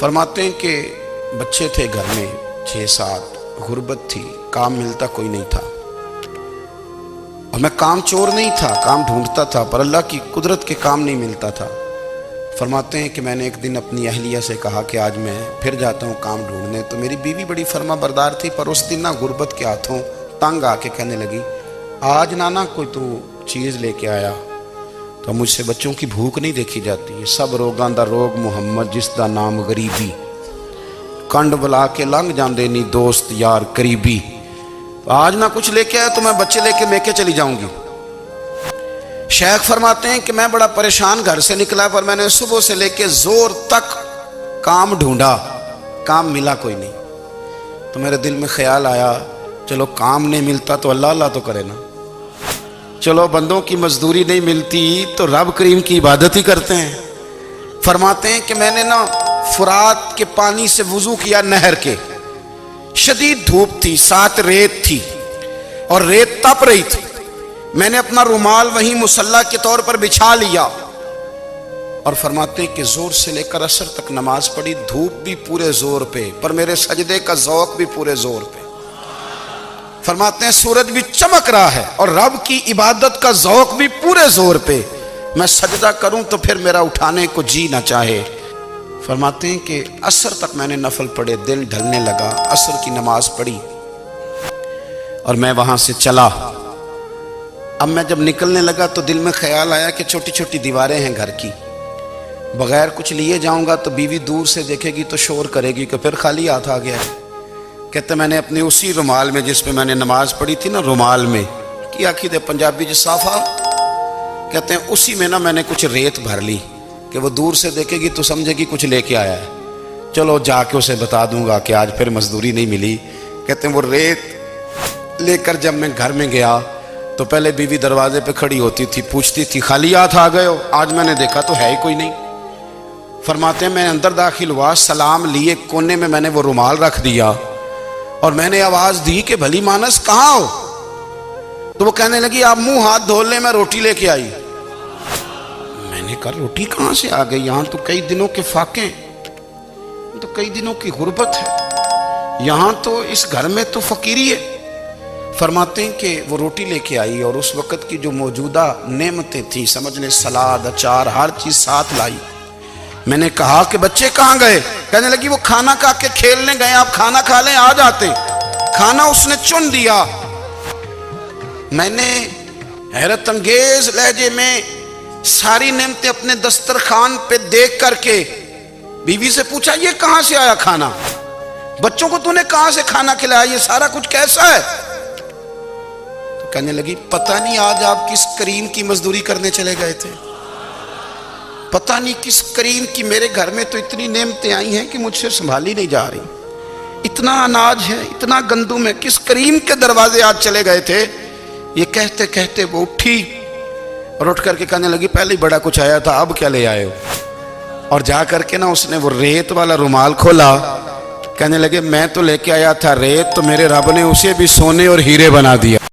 فرماتے ہیں کہ بچے تھے گھر میں 6-7، غربت تھی، کام ملتا کوئی نہیں تھا، اور میں کام چور نہیں تھا، کام ڈھونڈتا تھا، پر اللہ کی قدرت کے کام نہیں ملتا تھا۔ فرماتے ہیں کہ میں نے ایک دن اپنی اہلیہ سے کہا کہ آج میں پھر جاتا ہوں کام ڈھونڈنے، تو میری بیوی بڑی فرما بردار تھی، پر اس دن غربت کے ہاتھوں تنگ آ کے کہنے لگی، آج نانا کوئی تو چیز لے کے آیا، تو مجھ سے بچوں کی بھوک نہیں دیکھی جاتی ہے، سب روگاں دا روگ محمد جس دا نام غریبی، کنڈ بلا کے لنگ جاندے نہیں دوست یار قریبی، آج نہ کچھ لے کے آیا تو میں بچے لے کے میکے چلی جاؤں گی۔ شیخ فرماتے ہیں کہ میں بڑا پریشان گھر سے نکلا، پر میں نے صبح سے لے کے زور تک کام ڈھونڈا، کام ملا کوئی نہیں، تو میرے دل میں خیال آیا چلو کام نہیں ملتا تو اللہ اللہ تو کرے نا، چلو بندوں کی مزدوری نہیں ملتی تو رب کریم کی عبادت ہی کرتے ہیں۔ فرماتے ہیں کہ میں نے نا فرات کے پانی سے وضو کیا، نہر کے، شدید دھوپ تھی، ساتھ ریت تھی اور ریت تپ رہی تھی، میں نے اپنا رومال وہیں مصلی کے طور پر بچھا لیا، اور فرماتے ہیں کہ زور سے لے کر عصر تک نماز پڑھی، دھوپ بھی پورے زور پہ، پر میرے سجدے کا ذوق بھی پورے زور پہ۔ فرماتے ہیں سورج بھی چمک رہا ہے اور رب کی عبادت کا ذوق بھی پورے زور پہ، میں سجدہ کروں تو پھر میرا اٹھانے کو جی نہ چاہے۔ فرماتے ہیں کہ عصر تک میں نے نفل پڑھے، دن ڈھلنے لگا، عصر کی نماز پڑھی اور میں وہاں سے چلا۔ اب میں جب نکلنے لگا تو دل میں خیال آیا کہ چھوٹی چھوٹی دیواریں ہیں گھر کی، بغیر کچھ لیے جاؤں گا تو بیوی دور سے دیکھے گی تو شور کرے گی کہ پھر خالی ہاتھ آ گیا ہے۔ کہتے میں نے اپنے اسی رومال میں جس پہ میں نے نماز پڑھی تھی نا، رومال میں کی آخی پنجابی جسافہ کہتے ہیں، اسی میں نا میں نے کچھ ریت بھر لی کہ وہ دور سے دیکھے گی تو سمجھے گی کچھ لے کے آیا ہے، چلو جا کے اسے بتا دوں گا کہ آج پھر مزدوری نہیں ملی۔ کہتے ہیں وہ ریت لے کر جب میں گھر میں گیا تو پہلے بیوی دروازے پہ کھڑی ہوتی تھی، پوچھتی تھی خالی ہاتھ آ گئے ہو؟ آج میں نے دیکھا تو ہے ہی کوئی نہیں۔ فرماتے ہیں میں اندر داخل ہوا، سلام لیے، کونے میں میں نے وہ رومال رکھ دیا اور میں نے آواز دی کہ بھلی مانس کہاں ہو؟ تو وہ کہنے لگی آپ منہ ہاتھ دھو لیں، میں روٹی لے کے آئی۔ میں نے کہا روٹی کہاں سے آ گئی؟ یہاں تو کئی دنوں کے فاقے، تو کئی دنوں کی غربت ہے، یہاں تو اس گھر میں تو فقیری ہے۔ فرماتے ہیں کہ وہ روٹی لے کے آئی اور اس وقت کی جو موجودہ نعمتیں تھیں، سمجھ لیں سلاد، اچار، ہر چیز ساتھ لائی۔ میں نے کہا کہ بچے کہاں گئے؟ کہنے لگی وہ کھانا کھا کے کھیلنے گئے، آپ کھانا کھا لیں آ جاتے۔ کھانا اس نے چن دیا۔ میں نے حیرت انگیز لہجے میں ساری نعمتیں اپنے دسترخوان پہ دیکھ کر کے بیوی سے پوچھا یہ کہاں سے آیا کھانا؟ بچوں کو تو نے کہاں سے کھانا کھلایا؟ یہ سارا کچھ کیسا ہے؟ تو کہنے لگی پتہ نہیں آج آپ کس کریم کی مزدوری کرنے چلے گئے تھے، پتہ نہیں کس کریم کی، میرے گھر میں تو اتنی نعمتیں آئی ہیں کہ مجھ سے سنبھالی نہیں جا رہی، اتنا اناج ہے، اتنا گندم ہے، کس کریم کے دروازے آج چلے گئے تھے؟ یہ کہتے کہتے وہ اٹھی اور اٹھ کر کے کہنے لگی پہلے ہی بڑا کچھ آیا تھا، اب کیا لے آئے ہو؟ اور جا کر کے نا اس نے وہ ریت والا رومال کھولا، کہنے لگے میں تو لے کے آیا تھا ریت، تو میرے رب نے اسے بھی سونے اور ہیرے بنا دیا۔